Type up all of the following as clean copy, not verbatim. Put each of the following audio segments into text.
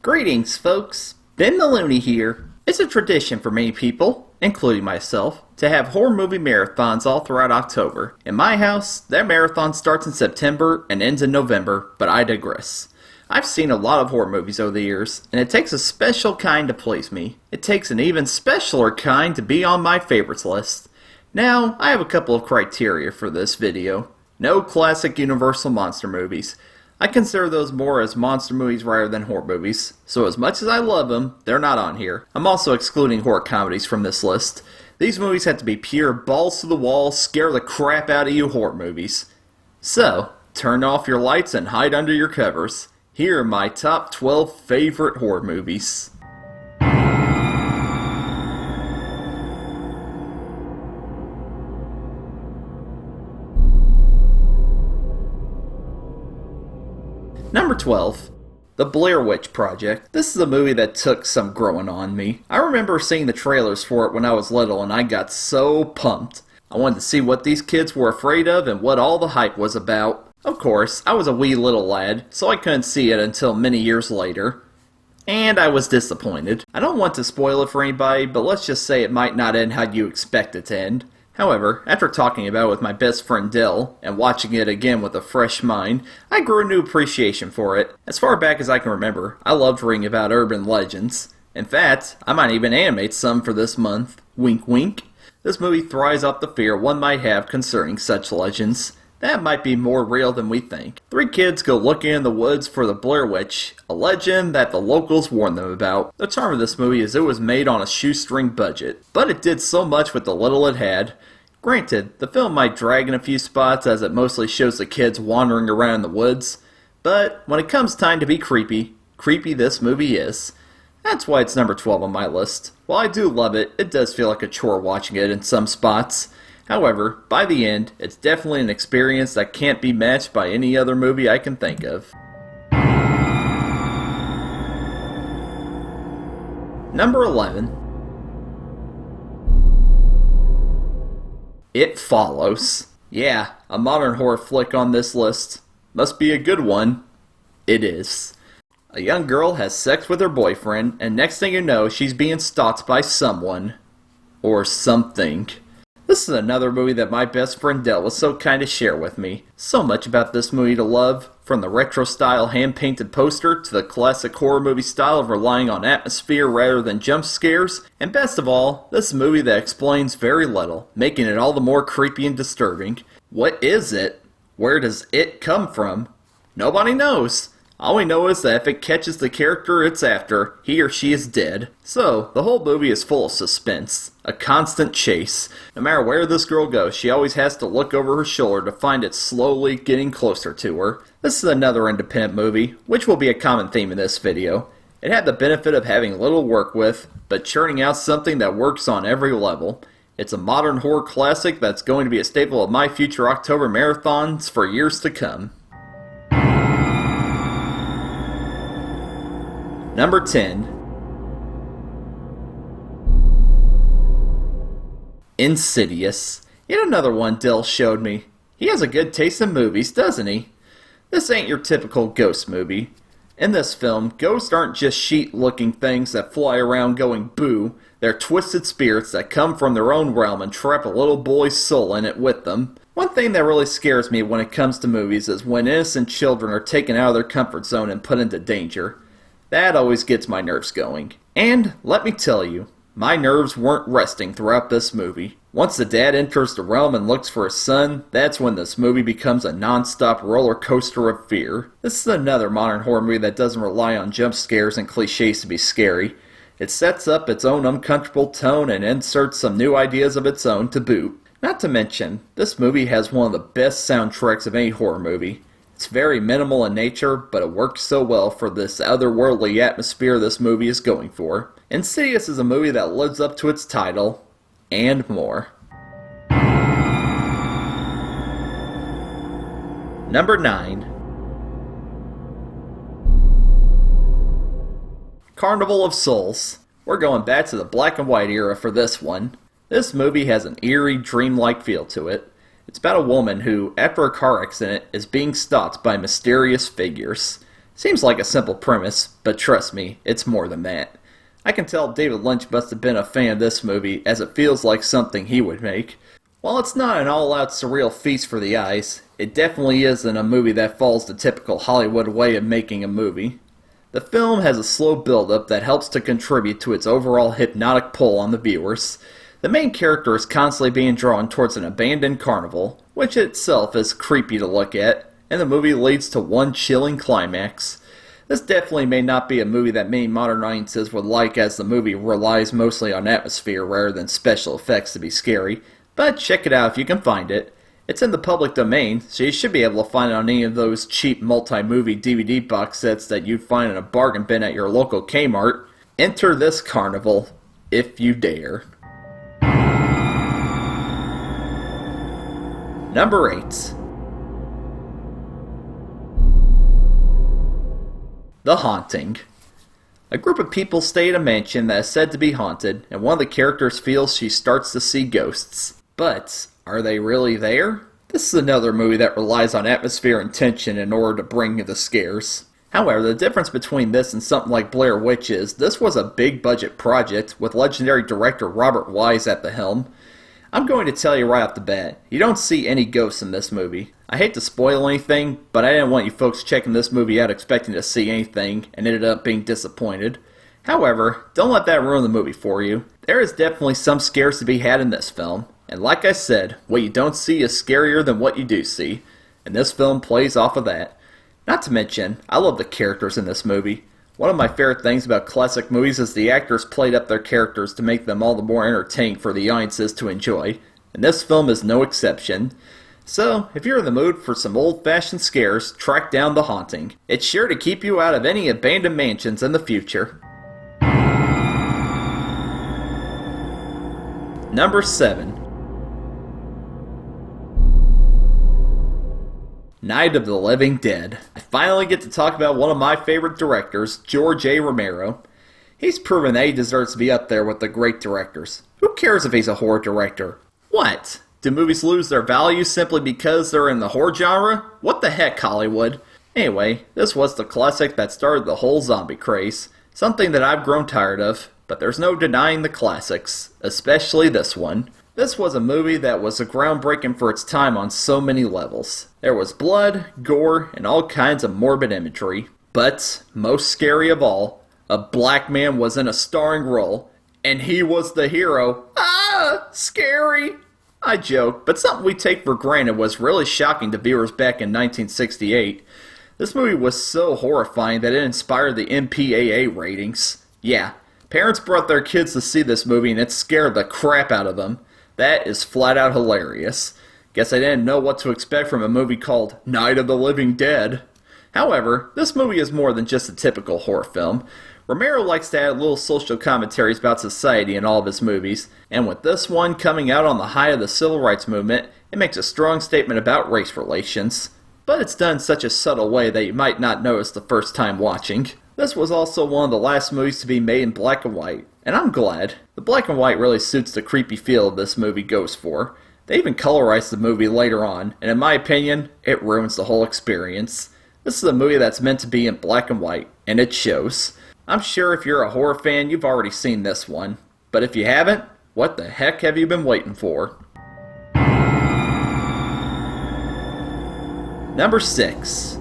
Greetings, folks. Benthelooney here. It's a tradition for many people, including myself, to have horror movie marathons all throughout October. In my house, that marathon starts in September and ends in November, but I digress. I've seen a lot of horror movies over the years, and it takes a special kind to please me. It takes an even specialer kind to be on my favorites list. Now, I have a couple of criteria for this video. No classic Universal monster movies. I consider those more as monster movies rather than horror movies, so as much as I love them, they're not on here. I'm also excluding horror comedies from this list. These movies have to be pure balls to the wall, scare the crap out of you horror movies. So, turn off your lights and hide under your covers. Here are my top 12 favorite horror movies. Number 12. The Blair Witch Project. This is a movie that took some growing on me. I remember seeing the trailers for it when I was little and I got so pumped. I wanted to see what these kids were afraid of and what all the hype was about. Of course, I was a wee little lad, so I couldn't see it until many years later. And I was disappointed. I don't want to spoil it for anybody, but let's just say it might not end how you expect it to end. However, after talking about it with my best friend Dill, and watching it again with a fresh mind, I grew a new appreciation for it. As far back as I can remember, I loved reading about urban legends. In fact, I might even animate some for this month. Wink wink. This movie thrives off the fear one might have concerning such legends. That might be more real than we think. 3 kids go looking in the woods for the Blair Witch, a legend that the locals warned them about. The charm of this movie is it was made on a shoestring budget, but it did so much with the little it had. Granted, the film might drag in a few spots as it mostly shows the kids wandering around in the woods, but when it comes time to be creepy this movie is. That's why it's number 12 on my list. While I do love it, it does feel like a chore watching it in some spots. However, by the end, it's definitely an experience that can't be matched by any other movie I can think of. Number 11. It Follows. Yeah, a modern horror flick on this list. Must be a good one. It is. A young girl has sex with her boyfriend, and next thing you know, she's being stalked by someone. Or something. This is another movie that my best friend Dell was so kind to share with me. So much about this movie to love, from the retro-style hand-painted poster to the classic horror movie style of relying on atmosphere rather than jump scares, and best of all, this is a movie that explains very little, making it all the more creepy and disturbing. What is it? Where does it come from? Nobody knows. All we know is that if it catches the character it's after, he or she is dead. So, the whole movie is full of suspense. A constant chase. No matter where this girl goes, she always has to look over her shoulder to find it slowly getting closer to her. This is another independent movie, which will be a common theme in this video. It had the benefit of having little work with, but churning out something that works on every level. It's a modern horror classic that's going to be a staple of my future October marathons for years to come. Number 10. Insidious. Yet another one Dill showed me. He has a good taste in movies, doesn't he? This ain't your typical ghost movie. In this film, ghosts aren't just sheet-looking things that fly around going boo. They're twisted spirits that come from their own realm and trap a little boy's soul in it with them. One thing that really scares me when it comes to movies is when innocent children are taken out of their comfort zone and put into danger. That always gets my nerves going. And, let me tell you, my nerves weren't resting throughout this movie. Once the dad enters the realm and looks for his son, that's when this movie becomes a non-stop roller coaster of fear. This is another modern horror movie that doesn't rely on jump scares and cliches to be scary. It sets up its own uncomfortable tone and inserts some new ideas of its own to boot. Not to mention, this movie has one of the best soundtracks of any horror movie. It's very minimal in nature, but it works so well for this otherworldly atmosphere this movie is going for. Insidious is a movie that lives up to its title, and more. Number 9. Carnival of Souls. We're going back to the black and white era for this one. This movie has an eerie, dreamlike feel to it. It's about a woman who, after a car accident, is being stalked by mysterious figures. Seems like a simple premise, but trust me, it's more than that. I can tell David Lynch must have been a fan of this movie, as it feels like something he would make. While it's not an all-out surreal feast for the eyes, it definitely isn't a movie that follows the typical Hollywood way of making a movie. The film has a slow build-up that helps to contribute to its overall hypnotic pull on the viewers. The main character is constantly being drawn towards an abandoned carnival, which itself is creepy to look at, and the movie leads to one chilling climax. This definitely may not be a movie that many modern audiences would like, as the movie relies mostly on atmosphere rather than special effects to be scary, but check it out if you can find it. It's in the public domain, so you should be able to find it on any of those cheap multi-movie DVD box sets that you'd find in a bargain bin at your local Kmart. Enter this carnival, if you dare. Number 8. The Haunting. A group of people stay at a mansion that is said to be haunted, and one of the characters feels she starts to see ghosts. But, are they really there? This is another movie that relies on atmosphere and tension in order to bring the scares. However, the difference between this and something like Blair Witch is, this was a big budget project with legendary director Robert Wise at the helm. I'm going to tell you right off the bat, you don't see any ghosts in this movie. I hate to spoil anything, but I didn't want you folks checking this movie out expecting to see anything and ended up being disappointed. However, don't let that ruin the movie for you. There is definitely some scares to be had in this film, and like I said, what you don't see is scarier than what you do see, and this film plays off of that. Not to mention, I love the characters in this movie. One of my favorite things about classic movies is the actors played up their characters to make them all the more entertaining for the audiences to enjoy, and this film is no exception. So, if you're in the mood for some old-fashioned scares, track down The Haunting. It's sure to keep you out of any abandoned mansions in the future. Number 7. Night of the Living Dead. I finally get to talk about one of my favorite directors, George A. Romero. He's proven that he deserves to be up there with the great directors. Who cares if he's a horror director? What? Do movies lose their value simply because they're in the horror genre? What the heck, Hollywood? Anyway, this was the classic that started the whole zombie craze. Something that I've grown tired of, but there's no denying the classics, especially this one. This was a movie that was groundbreaking for its time on so many levels. There was blood, gore, and all kinds of morbid imagery. But, most scary of all, a black man was in a starring role, and he was the hero. Ah, scary! I joke, but something we take for granted was really shocking to viewers back in 1968. This movie was so horrifying that it inspired the MPAA ratings. Yeah, parents brought their kids to see this movie and it scared the crap out of them. That is flat out hilarious. Guess I didn't know what to expect from a movie called Night of the Living Dead. However, this movie is more than just a typical horror film. Romero likes to add little social commentaries about society in all of his movies, and with this one coming out on the high of the civil rights movement, it makes a strong statement about race relations. But it's done in such a subtle way that you might not notice the first time watching. This was also one of the last movies to be made in black and white, and I'm glad. The black and white really suits the creepy feel this movie goes for. They even colorized the movie later on, and in my opinion, it ruins the whole experience. This is a movie that's meant to be in black and white, and it shows. I'm sure if you're a horror fan, you've already seen this one. But if you haven't, what the heck have you been waiting for? Number 6.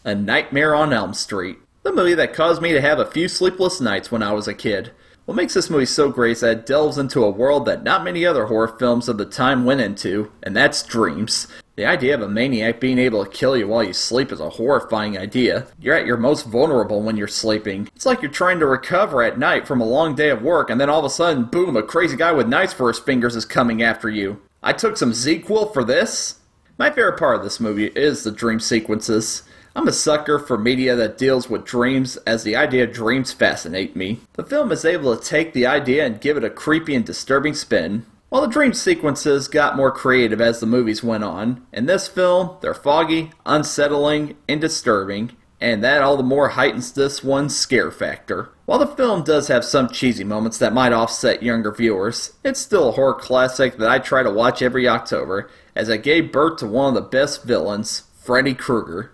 A Nightmare on Elm Street. The movie that caused me to have a few sleepless nights when I was a kid. What makes this movie so great is that it delves into a world that not many other horror films of the time went into, and that's dreams. The idea of a maniac being able to kill you while you sleep is a horrifying idea. You're at your most vulnerable when you're sleeping. It's like you're trying to recover at night from a long day of work, and then all of a sudden, boom, a crazy guy with knives for his fingers is coming after you. I took some ZQL for this? My favorite part of this movie is the dream sequences. I'm a sucker for media that deals with dreams, as the idea of dreams fascinate me. The film is able to take the idea and give it a creepy and disturbing spin. While the dream sequences got more creative as the movies went on, in this film, they're foggy, unsettling, and disturbing, and that all the more heightens this one's scare factor. While the film does have some cheesy moments that might offset younger viewers, it's still a horror classic that I try to watch every October, as it gave birth to one of the best villains, Freddy Krueger.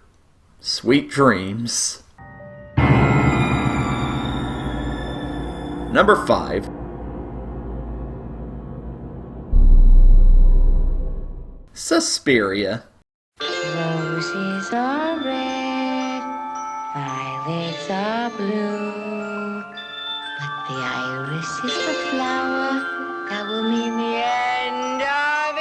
Sweet dreams. Number 5. Suspiria. Roses are red, violets are blue, but the iris is the flower that will mean the end of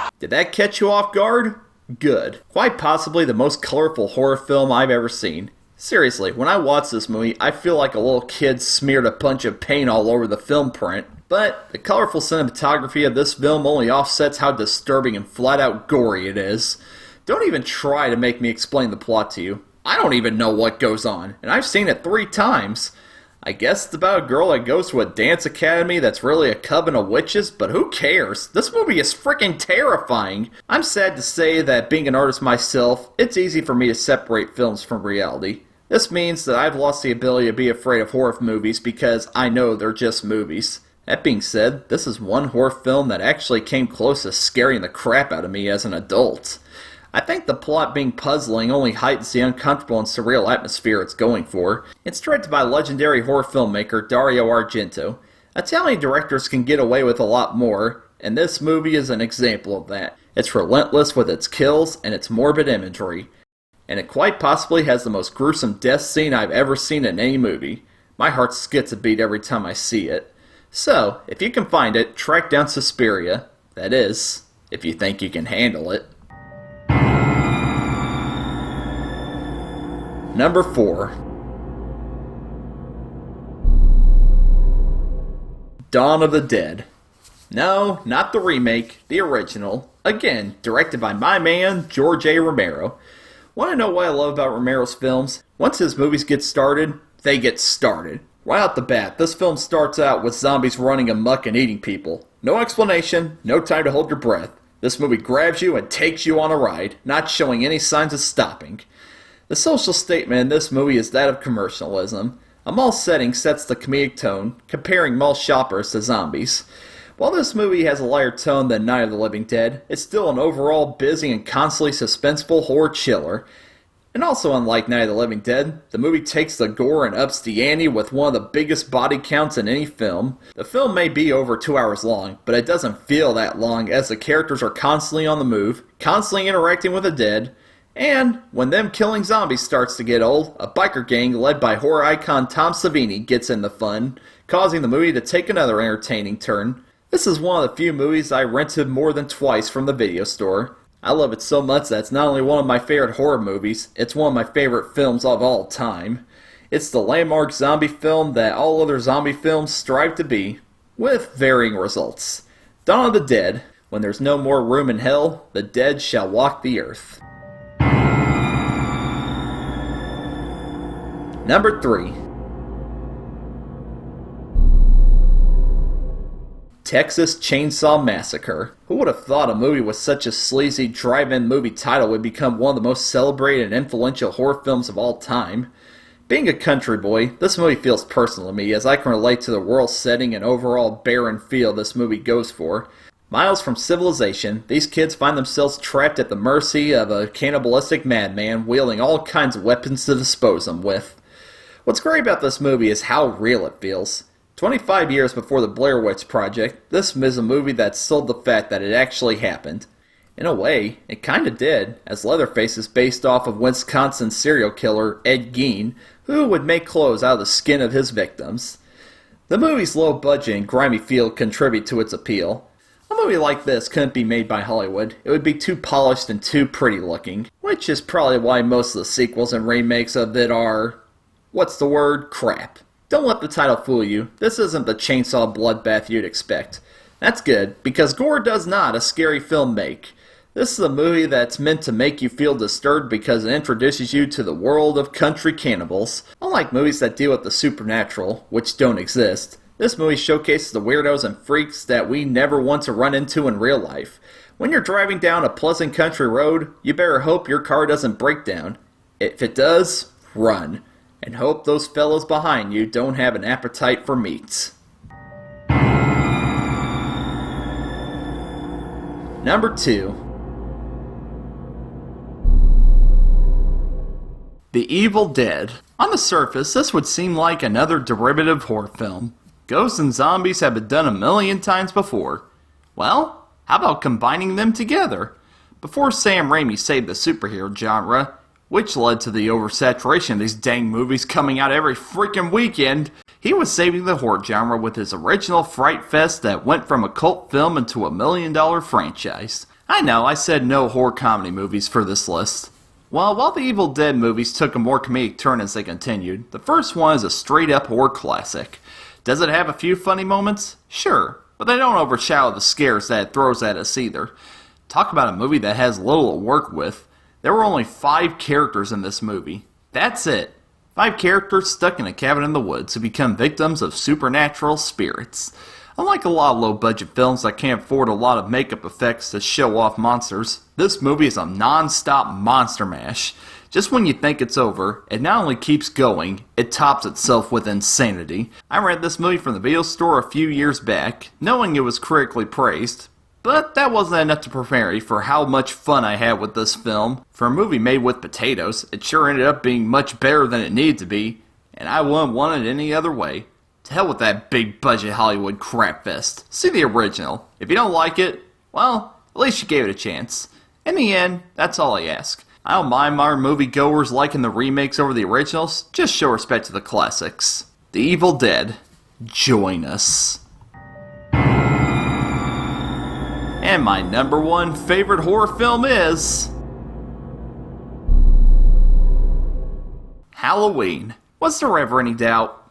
it. Did that catch you off guard? Good. Quite possibly the most colorful horror film I've ever seen. Seriously, when I watch this movie, I feel like a little kid smeared a bunch of paint all over the film print. But the colorful cinematography of this film only offsets how disturbing and flat out gory it is. Don't even try to make me explain the plot to you. I don't even know what goes on, and I've seen it 3 times. I guess it's about a girl that goes to a dance academy that's really a coven of witches, but who cares? This movie is freaking terrifying. I'm sad to say that being an artist myself, it's easy for me to separate films from reality. This means that I've lost the ability to be afraid of horror movies because I know they're just movies. That being said, this is one horror film that actually came close to scaring the crap out of me as an adult. I think the plot being puzzling only heightens the uncomfortable and surreal atmosphere it's going for. It's directed by legendary horror filmmaker Dario Argento. Italian directors can get away with a lot more, and this movie is an example of that. It's relentless with its kills and its morbid imagery. And it quite possibly has the most gruesome death scene I've ever seen in any movie. My heart skips a beat every time I see it. So, if you can find it, track down Suspiria. That is, if you think you can handle it. Number 4. Dawn of the Dead. No, not the remake, the original. Again, directed by my man, George A. Romero. Want to know what I love about Romero's films? Once his movies get started, they get started. Right out the bat, this film starts out with zombies running amok and eating people. No explanation, no time to hold your breath. This movie grabs you and takes you on a ride, not showing any signs of stopping. The social statement in this movie is that of commercialism. A mall setting sets the comedic tone, comparing mall shoppers to zombies. While this movie has a lighter tone than Night of the Living Dead, it's still an overall busy and constantly suspenseful horror chiller. And also unlike Night of the Living Dead, the movie takes the gore and ups the ante with one of the biggest body counts in any film. The film may be over 2 hours long, but it doesn't feel that long as the characters are constantly on the move, constantly interacting with the dead, and when them killing zombies starts to get old, a biker gang led by horror icon Tom Savini gets in the fun, causing the movie to take another entertaining turn. This is one of the few movies I rented more than twice from the video store. I love it so much that it's not only one of my favorite horror movies, it's one of my favorite films of all time. It's the landmark zombie film that all other zombie films strive to be, with varying results. Dawn of the Dead. When there's no more room in hell, the dead shall walk the earth. Number 3. Texas Chainsaw Massacre. Who would have thought a movie with such a sleazy drive-in movie title would become one of the most celebrated and influential horror films of all time? Being a country boy, this movie feels personal to me as I can relate to the rural setting and overall barren feel this movie goes for. Miles from civilization, these kids find themselves trapped at the mercy of a cannibalistic madman wielding all kinds of weapons to dispose them with. What's great about this movie is how real it feels. 25 years before the Blair Witch Project, this is a movie that sold the fact that it actually happened. In a way, it kinda did, as Leatherface is based off of Wisconsin serial killer Ed Gein, who would make clothes out of the skin of his victims. The movie's low budget and grimy feel contribute to its appeal. A movie like this couldn't be made by Hollywood. It would be too polished and too pretty looking, which is probably why most of the sequels and remakes of it are... what's the word? Crap. Don't let the title fool you. This isn't the chainsaw bloodbath you'd expect. That's good, because gore does not a scary film make. This is a movie that's meant to make you feel disturbed because it introduces you to the world of country cannibals. Unlike movies that deal with the supernatural, which don't exist, this movie showcases the weirdos and freaks that we never want to run into in real life. When you're driving down a pleasant country road, you better hope your car doesn't break down. If it does, run. And hope those fellas behind you don't have an appetite for meat. Number 2. The Evil Dead. On the surface, this would seem like another derivative horror film. Ghosts and zombies have been done a million times before. Well, how about combining them together? Before Sam Raimi saved the superhero genre, which led to the oversaturation of these dang movies coming out every freaking weekend, he was saving the horror genre with his original Fright Fest that went from a cult film into $1 million franchise. I know, I said no horror comedy movies for this list. Well, while the Evil Dead movies took a more comedic turn as they continued, the first one is a straight-up horror classic. Does it have a few funny moments? Sure, but they don't overshadow the scares that it throws at us either. Talk about a movie that has little to work with. There were only 5 characters in this movie. That's it. 5 characters stuck in a cabin in the woods who become victims of supernatural spirits. Unlike a lot of low-budget films that can't afford a lot of makeup effects to show off monsters, this movie is a non-stop monster mash. Just when you think it's over, it not only keeps going, it tops itself with insanity. I rented this movie from the video store a few years back, knowing it was critically praised, but that wasn't enough to prepare me for how much fun I had with this film. For a movie made with potatoes, it sure ended up being much better than it needed to be, and I wouldn't want it any other way. To hell with that big budget Hollywood crapfest. See the original. If you don't like it, well, at least you gave it a chance. In the end, that's all I ask. I don't mind our moviegoers liking the remakes over the originals, just show respect to the classics. The Evil Dead. Join us. And my number 1 favorite horror film is... Halloween. Was there ever any doubt?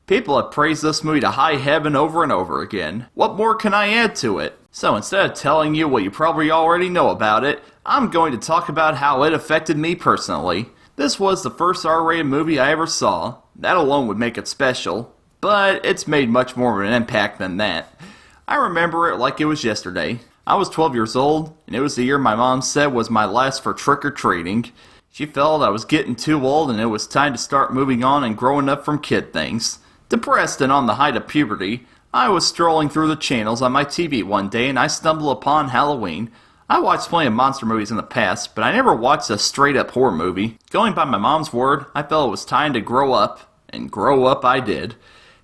People have praised this movie to high heaven over and over again. What more can I add to it? So instead of telling you what you probably already know about it, I'm going to talk about how it affected me personally. This was the first R-rated movie I ever saw. That alone would make it special, but it's made much more of an impact than that. I remember it like it was yesterday. I was 12 years old, and it was the year my mom said was my last for trick-or-treating. She felt I was getting too old and it was time to start moving on and growing up from kid things. Depressed and on the height of puberty, I was strolling through the channels on my TV one day and I stumbled upon Halloween. I watched plenty of monster movies in the past, but I never watched a straight-up horror movie. Going by my mom's word, I felt it was time to grow up, and grow up I did.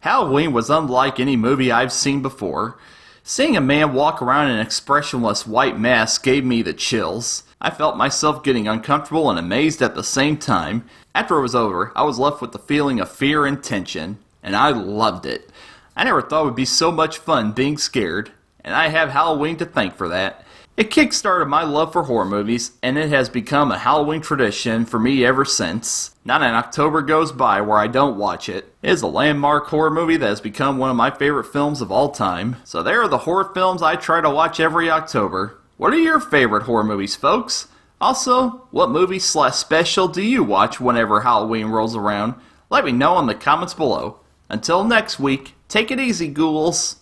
Halloween was unlike any movie I've seen before. Seeing a man walk around in an expressionless white mask gave me the chills. I felt myself getting uncomfortable and amazed at the same time. After it was over, I was left with the feeling of fear and tension. And I loved it. I never thought it would be so much fun being scared, and I have Halloween to thank for that. It kick-started my love for horror movies, and it has become a Halloween tradition for me ever since. Not an October goes by where I don't watch it. It is a landmark horror movie that has become one of my favorite films of all time. So there are the horror films I try to watch every October. What are your favorite horror movies, folks? Also, what movie/special do you watch whenever Halloween rolls around? Let me know in the comments below. Until next week, take it easy, ghouls.